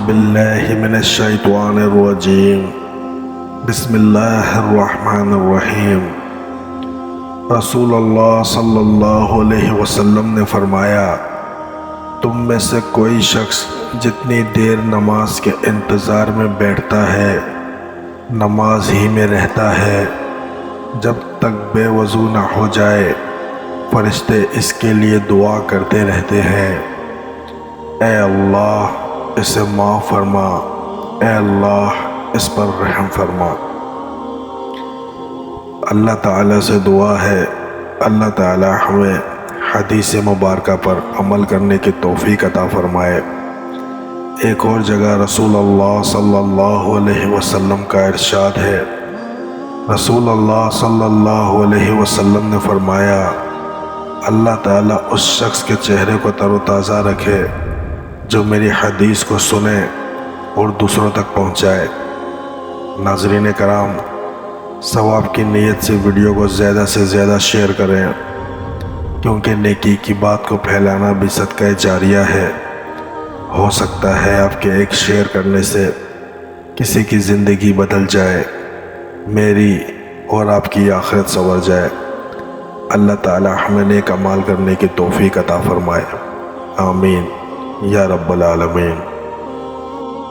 باللہ من الشیطان الرجیم بسم اللہ الرحمن الرحیم۔ رسول اللہ صلی اللہ علیہ وسلم نے فرمایا، تم میں سے کوئی شخص جتنی دیر نماز کے انتظار میں بیٹھتا ہے نماز ہی میں رہتا ہے جب تک بے وضو نہ ہو جائے، فرشتے اس کے لیے دعا کرتے رہتے ہیں، اے اللہ اسے معاف فرما، اے اللہ اس پر رحم فرما۔ اللہ تعالیٰ سے دعا ہے اللہ تعالیٰ ہمیں حدیث مبارکہ پر عمل کرنے کی توفیق عطا فرمائے۔ ایک اور جگہ رسول اللہ صلی اللہ علیہ وسلم کا ارشاد ہے، رسول اللہ صلی اللہ علیہ وسلم نے فرمایا، اللہ تعالیٰ اس شخص کے چہرے کو تر و تازہ رکھے جو میری حدیث کو سنے اور دوسروں تک پہنچائے۔ ناظرین کرام، ثواب کی نیت سے ویڈیو کو زیادہ سے زیادہ شیئر کریں، کیونکہ نیکی کی بات کو پھیلانا بھی صدقہ جاریہ ہے۔ ہو سکتا ہے آپ کے ایک شیئر کرنے سے کسی کی زندگی بدل جائے، میری اور آپ کی آخرت سنور جائے۔ اللہ تعالی ہمیں نیک اعمال کرنے کی توفیق عطا فرمائے، آمین یا رب العالمین۔